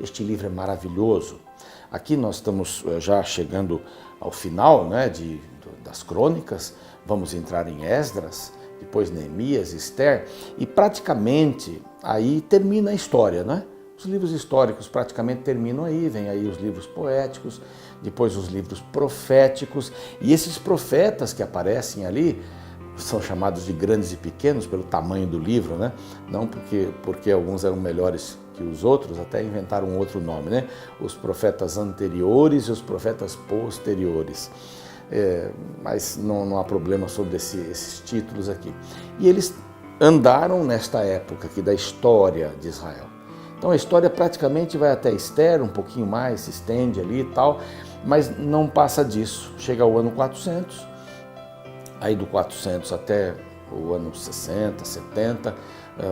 Este livro é maravilhoso. Aqui nós estamos já chegando ao final, né, das crônicas, vamos entrar em Esdras, depois Neemias, Esther, e praticamente aí termina a história, né? Os livros históricos praticamente terminam aí, vem aí os livros poéticos, depois os livros proféticos, e esses profetas que aparecem ali são chamados de grandes e pequenos pelo tamanho do livro, né? Não porque alguns eram melhores que os outros, até inventaram um outro nome, né? Os profetas anteriores e os profetas posteriores. Mas não há problema sobre esses títulos aqui. E eles andaram nesta época aqui da história de Israel. Então a história praticamente vai até Esther, um pouquinho mais, se estende ali e tal, mas não passa disso. Chega ao ano 400, aí do 400 até o ano 60, 70,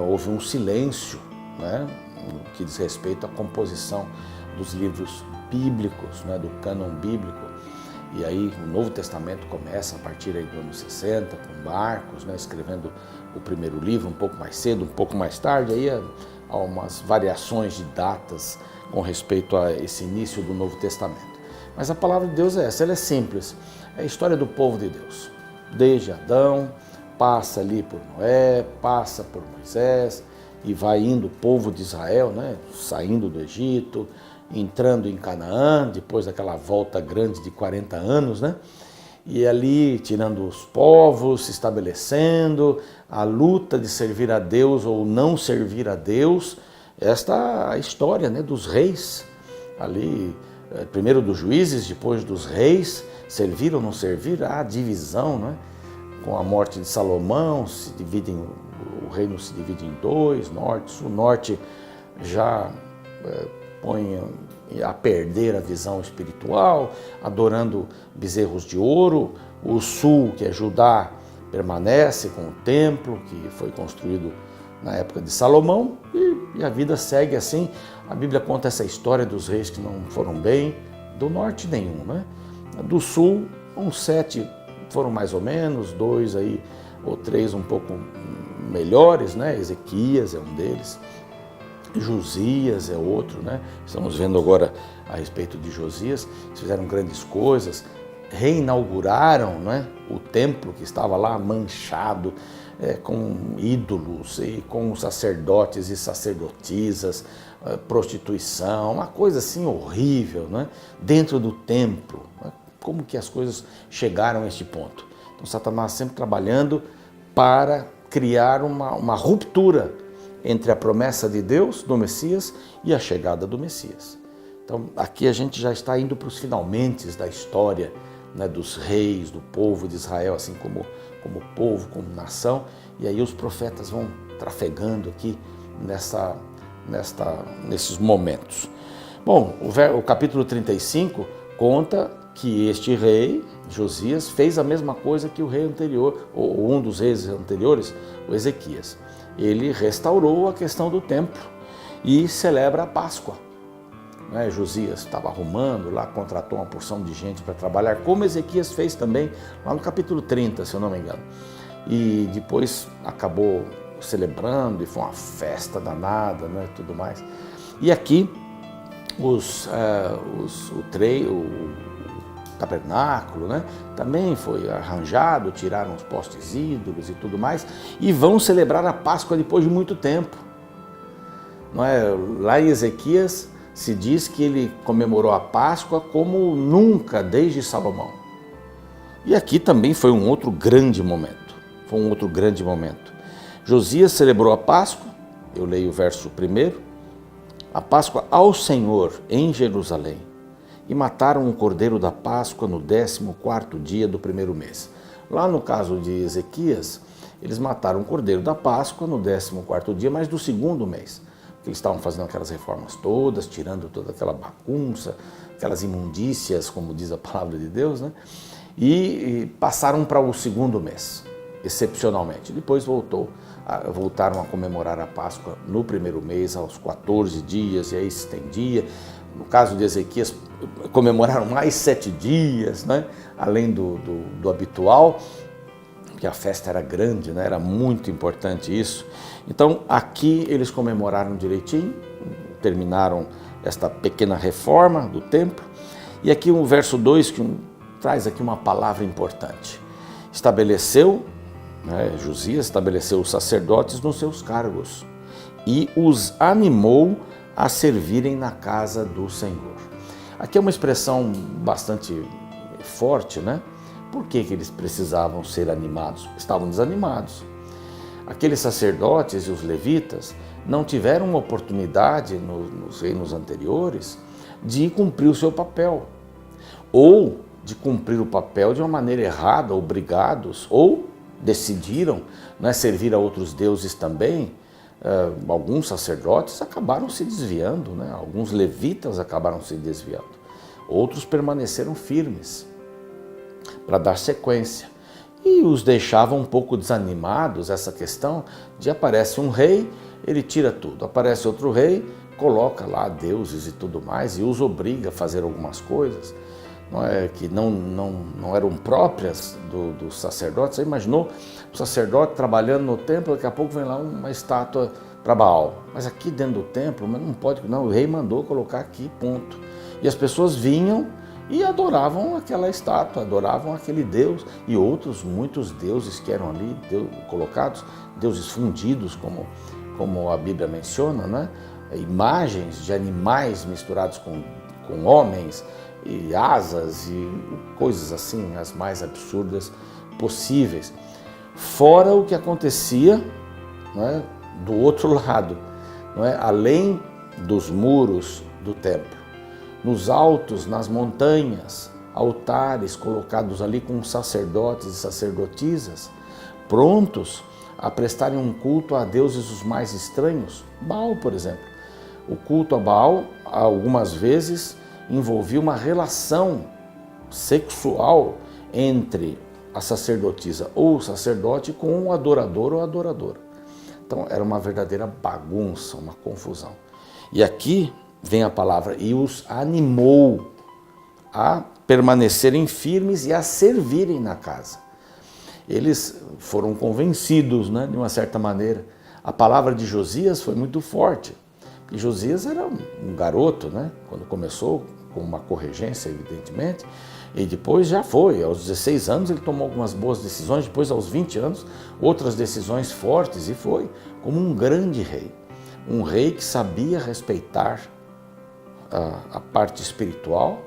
houve um silêncio, né, no que diz respeito à composição dos livros bíblicos, né, do cânon bíblico. E aí o Novo Testamento começa a partir aí do ano 60, com Marcos, né, escrevendo o primeiro livro um pouco mais cedo, um pouco mais tarde, aí há umas variações de datas com respeito a esse início do Novo Testamento. Mas a palavra de Deus é essa, ela é simples, é a história do povo de Deus. Desde Adão, passa ali por Noé, passa por Moisés e vai indo o povo de Israel, né, saindo do Egito, entrando em Canaã, depois daquela volta grande de 40 anos, né? E ali tirando os povos, se estabelecendo, a luta de servir a Deus ou não servir a Deus, esta é a história, né, dos reis, ali, primeiro dos juízes, depois dos reis, servir ou não servir, há divisão, né? Com a morte de Salomão, o reino se divide em dois, norte, sul, norte já põe a perder a visão espiritual, adorando bezerros de ouro. O sul, que é Judá, permanece com o templo que foi construído na época de Salomão e a vida segue assim. A Bíblia conta essa história dos reis que não foram bem, do norte nenhum, né? Do sul, uns 7 foram mais ou menos, 2 aí, ou 3 um pouco melhores, né? Ezequias é um deles. Josias é outro, né? Estamos vendo agora a respeito de Josias, fizeram grandes coisas, reinauguraram, né, o templo que estava lá manchado com ídolos e com sacerdotes e sacerdotisas, prostituição, uma coisa assim horrível, né, dentro do templo. Como que as coisas chegaram a este ponto? Então Satanás sempre trabalhando para criar uma ruptura entre a promessa de Deus, do Messias, e a chegada do Messias. Então, aqui a gente já está indo para os finalmentes da história, né, dos reis, do povo de Israel, assim como povo, como nação, e aí os profetas vão trafegando aqui nesses momentos. Bom, o capítulo 35 conta que este rei, Josias, fez a mesma coisa que o rei anterior, ou um dos reis anteriores, o Ezequias. Ele restaurou a questão do templo e celebra a Páscoa. Josias estava arrumando lá, contratou uma porção de gente para trabalhar, como Ezequias fez também, lá no capítulo 30, se eu não me engano. E depois acabou celebrando e foi uma festa danada, né, tudo mais. E aqui o tabernáculo, né, também foi arranjado, tiraram os postes ídolos e tudo mais, e vão celebrar a Páscoa depois de muito tempo. Não é? Lá em Ezequias se diz que ele comemorou a Páscoa como nunca desde Salomão. E aqui também foi um outro grande momento. Josias celebrou a Páscoa, eu leio o verso 1, a Páscoa ao Senhor em Jerusalém, e mataram o cordeiro da Páscoa no 14º dia do primeiro mês. Lá no caso de Ezequias, eles mataram o cordeiro da Páscoa no 14º dia, mas do segundo mês. Eles estavam fazendo aquelas reformas todas, tirando toda aquela bagunça, aquelas imundícias, como diz a palavra de Deus, né? E passaram para o segundo mês, excepcionalmente. Depois voltaram a comemorar a Páscoa no primeiro mês, aos 14 dias, e aí se estendia. No caso de Ezequias, comemoraram mais 7 dias, né? Além do habitual, porque a festa era grande, né? Era muito importante isso. Então, aqui eles comemoraram direitinho, terminaram esta pequena reforma do templo. E aqui o verso 2 que traz aqui uma palavra importante. Estabeleceu, Josias estabeleceu os sacerdotes nos seus cargos e os animou a servirem na casa do Senhor. Aqui é uma expressão bastante forte, né? Por que eles precisavam ser animados? Estavam desanimados. Aqueles sacerdotes e os levitas não tiveram uma oportunidade nos reinos anteriores de cumprir o seu papel, ou de cumprir o papel de uma maneira errada, obrigados, ou decidiram servir a outros deuses também. Alguns sacerdotes acabaram se desviando, alguns levitas acabaram se desviando, outros permaneceram firmes para dar sequência e os deixavam um pouco desanimados. Essa questão de aparece um rei, ele tira tudo, aparece outro rei, coloca lá deuses e tudo mais e os obriga a fazer algumas coisas que não eram próprias dos sacerdotes. Você imaginou o sacerdote trabalhando no templo, daqui a pouco vem lá uma estátua para Baal, mas aqui dentro do templo, mas não pode, não, o rei mandou colocar aqui, ponto. E as pessoas vinham e adoravam aquela estátua, adoravam aquele Deus e outros, muitos deuses que eram ali colocados, deuses fundidos, como a Bíblia menciona, imagens de animais misturados com homens, e asas e coisas assim, as mais absurdas possíveis. Fora o que acontecia do outro lado, além dos muros do templo, nos altos, nas montanhas, altares colocados ali com sacerdotes e sacerdotisas, prontos a prestarem um culto a deuses os mais estranhos. Baal, por exemplo. O culto a Baal, algumas vezes, envolvia uma relação sexual entre a sacerdotisa ou o sacerdote com o adorador ou adoradora. Então era uma verdadeira bagunça, uma confusão. E aqui vem a palavra, e os animou a permanecerem firmes e a servirem na casa. Eles foram convencidos, de uma certa maneira. A palavra de Josias foi muito forte. E Josias era um garoto, quando começou, com uma corregência, evidentemente, e depois já foi. Aos 16 anos ele tomou algumas boas decisões, depois aos 20 anos outras decisões fortes, e foi como um grande rei. Um rei que sabia respeitar a parte espiritual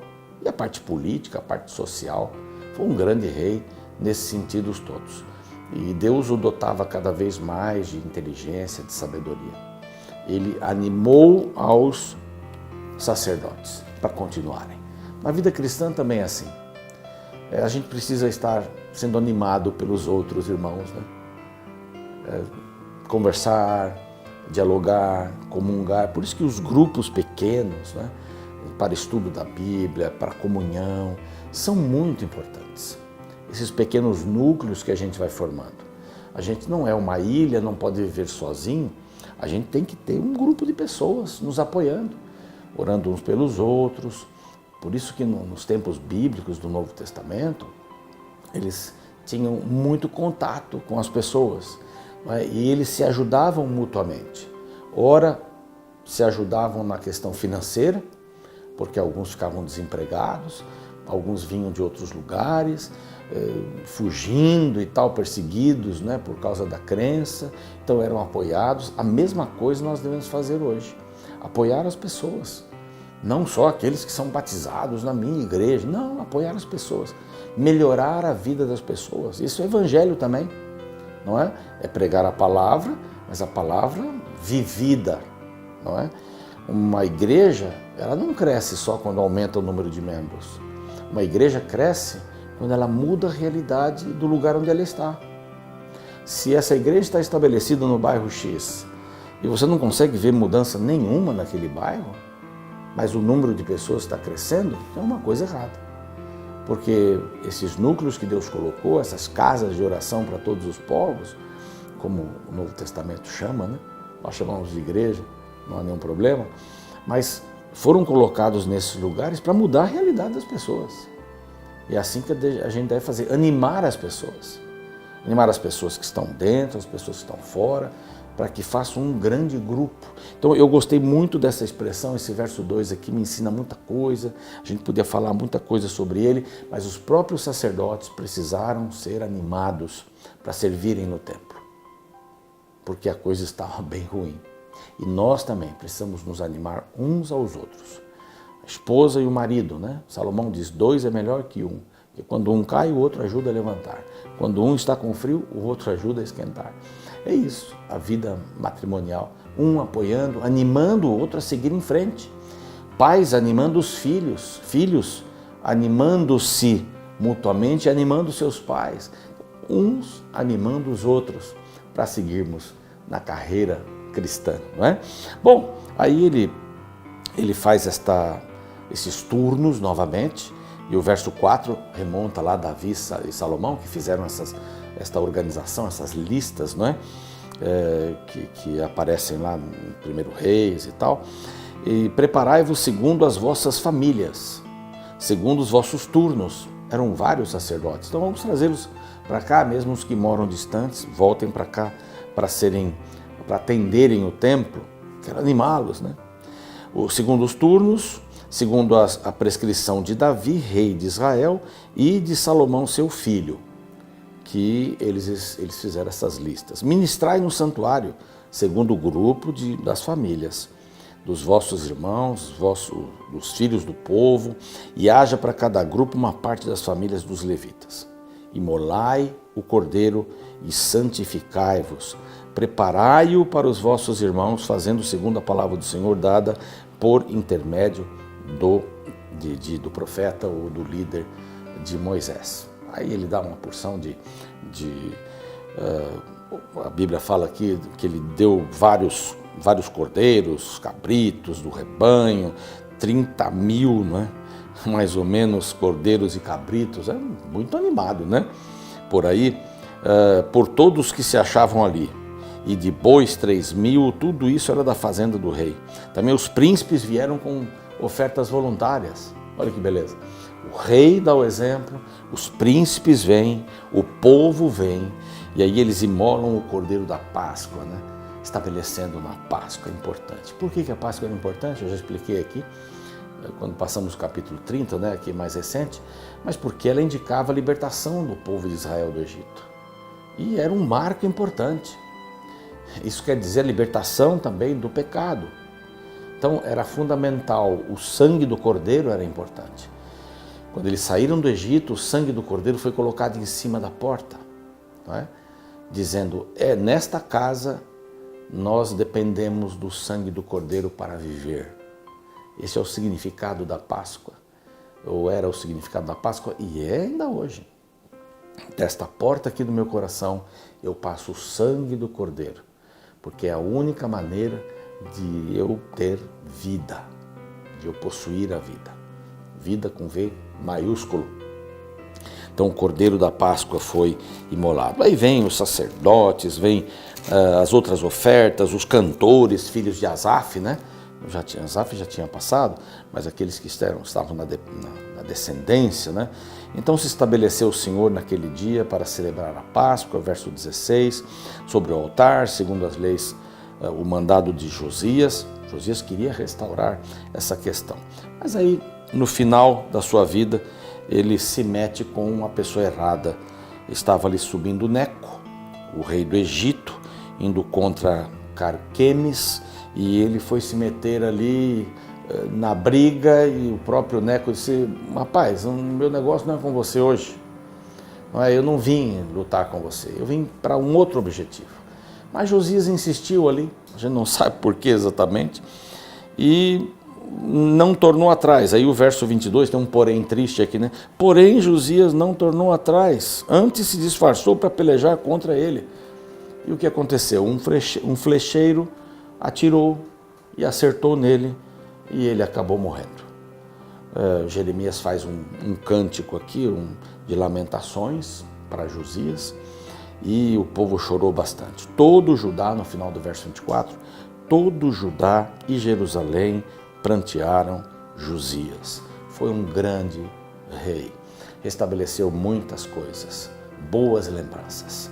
e a parte política, a parte social. Foi um grande rei nesses sentidos todos. E Deus o dotava cada vez mais de inteligência, de sabedoria. Ele animou aos sacerdotes para continuarem. Na vida cristã também é assim. A gente precisa estar sendo animado pelos outros irmãos, conversar, dialogar, comungar. Por isso que os grupos pequenos, para estudo da Bíblia, para comunhão, são muito importantes. Esses pequenos núcleos que a gente vai formando. A gente não é uma ilha, não pode viver sozinho. A gente tem que ter um grupo de pessoas nos apoiando, orando uns pelos outros. Por isso que nos tempos bíblicos do Novo Testamento, eles tinham muito contato com as pessoas, e eles se ajudavam mutuamente. Ora, se ajudavam na questão financeira, porque alguns ficavam desempregados, alguns vinham de outros lugares, fugindo e tal, perseguidos, por causa da crença, então eram apoiados. A mesma coisa nós devemos fazer hoje, apoiar as pessoas, não só aqueles que são batizados na minha igreja, não, apoiar as pessoas, melhorar a vida das pessoas. Isso é evangelho também, não é? É pregar a palavra, mas a palavra vivida, não é? Uma igreja, ela não cresce só quando aumenta o número de membros. Uma igreja cresce quando ela muda a realidade do lugar onde ela está. Se essa igreja está estabelecida no bairro X e você não consegue ver mudança nenhuma naquele bairro, mas o número de pessoas está crescendo, é uma coisa errada. Porque esses núcleos que Deus colocou, essas casas de oração para todos os povos, como o Novo Testamento chama, nós chamamos de igreja, não há nenhum problema, mas foram colocados nesses lugares para mudar a realidade das pessoas. E é assim que a gente deve fazer, animar as pessoas. Animar as pessoas que estão dentro, as pessoas que estão fora, para que façam um grande grupo. Então eu gostei muito dessa expressão, esse verso 2 aqui me ensina muita coisa, a gente podia falar muita coisa sobre ele, mas os próprios sacerdotes precisaram ser animados para servirem no templo, porque a coisa estava bem ruim. E nós também precisamos nos animar uns aos outros. A esposa e o marido, né? Salomão diz, 2 é melhor que 1. Porque quando um cai, o outro ajuda a levantar. Quando um está com frio, o outro ajuda a esquentar. É isso, a vida matrimonial. Um apoiando, animando o outro a seguir em frente. Pais animando os filhos, filhos animando-se mutuamente, animando seus pais. Uns animando os outros para seguirmos na carreira cristã, não é? Bom, aí ele faz esses turnos novamente, e o verso 4 remonta lá Davi e Salomão, que fizeram esta organização, essas listas, não é? Que aparecem lá no 1 Reis e tal. E preparai-vos segundo as vossas famílias, segundo os vossos turnos. Eram vários sacerdotes, então vamos trazê-los para cá, mesmo os que moram distantes, voltem para cá para atenderem o templo. Quero animá-los, né? Segundo os turnos, segundo a prescrição de Davi, rei de Israel, e de Salomão, seu filho, que eles fizeram essas listas. Ministrai no santuário, segundo o grupo das famílias, dos vossos irmãos, dos filhos do povo, e haja para cada grupo uma parte das famílias dos levitas. Imolai o cordeiro e santificai-vos. Preparai-o para os vossos irmãos, fazendo segundo a palavra do Senhor dada por intermédio do profeta ou do líder de Moisés. Aí ele dá uma porção a Bíblia fala aqui que ele deu vários cordeiros, cabritos do rebanho, 30.000, né? Mais ou menos, cordeiros e cabritos, é muito animado, né? Por aí, por todos que se achavam ali, e de bois 3.000, tudo isso era da fazenda do rei. Também os príncipes vieram com ofertas voluntárias, olha que beleza. O rei dá o exemplo, os príncipes vêm, o povo vem, e aí eles imolam o cordeiro da Páscoa, né? Estabelecendo uma Páscoa importante. Por que a Páscoa era importante? Eu já expliquei aqui, quando passamos o capítulo 30, né, aqui mais recente, mas porque ela indicava a libertação do povo de Israel do Egito. E era um marco importante. Isso quer dizer a libertação também do pecado. Então era fundamental, o sangue do cordeiro era importante. Quando eles saíram do Egito, o sangue do cordeiro foi colocado em cima da porta, não é? Dizendo, nesta casa nós dependemos do sangue do cordeiro para viver. Esse é o significado da Páscoa, ou era o significado da Páscoa, e é ainda hoje. Desta porta aqui do meu coração, eu passo o sangue do cordeiro, porque é a única maneira de eu ter vida, de eu possuir a vida. Vida com V maiúsculo. Então o cordeiro da Páscoa foi imolado. Aí vem os sacerdotes, vem as outras ofertas, os cantores, filhos de Asaf, né? Asaf já tinha passado, mas aqueles que estavam na descendência, né? Então se estabeleceu o Senhor naquele dia para celebrar a Páscoa, verso 16, sobre o altar, segundo as leis, o mandado de Josias. Josias queria restaurar essa questão. Mas aí, no final da sua vida, ele se mete com uma pessoa errada. Estava ali subindo Neco, o rei do Egito, indo contra Carquemes, e ele foi se meter ali na briga, e o próprio Neco disse, rapaz, o meu negócio não é com você hoje, eu não vim lutar com você, eu vim para um outro objetivo. Mas Josias insistiu ali, a gente não sabe por que exatamente, e não tornou atrás. Aí o verso 22 tem um porém triste aqui, né? Porém Josias não tornou atrás, antes se disfarçou para pelejar contra ele. E o que aconteceu? Um flecheiro atirou e acertou nele, e ele acabou morrendo. Jeremias faz um cântico aqui, de lamentações para Josias, e o povo chorou bastante. Todo Judá, no final do verso 24, todo Judá e Jerusalém prantearam Josias. Foi um grande rei, restabeleceu muitas coisas, boas lembranças.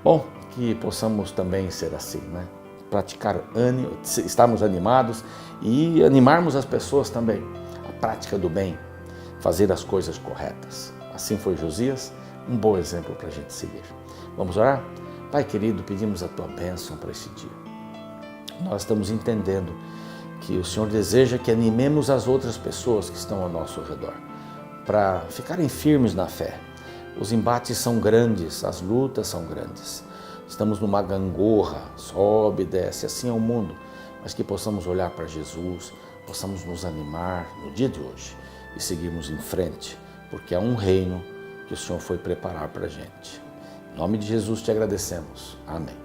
Bom, que possamos também ser assim, né? Praticar, estarmos animados e animarmos as pessoas também. A prática do bem, fazer as coisas corretas. Assim foi Josias, um bom exemplo para a gente seguir. Vamos orar? Pai querido, pedimos a Tua bênção para esse dia. Nós estamos entendendo que o Senhor deseja que animemos as outras pessoas que estão ao nosso redor, para ficarem firmes na fé. Os embates são grandes, as lutas são grandes. Estamos numa gangorra, sobe e desce, assim é o mundo, mas que possamos olhar para Jesus, possamos nos animar no dia de hoje e seguirmos em frente, porque é um reino que o Senhor foi preparar para a gente. Em nome de Jesus te agradecemos. Amém.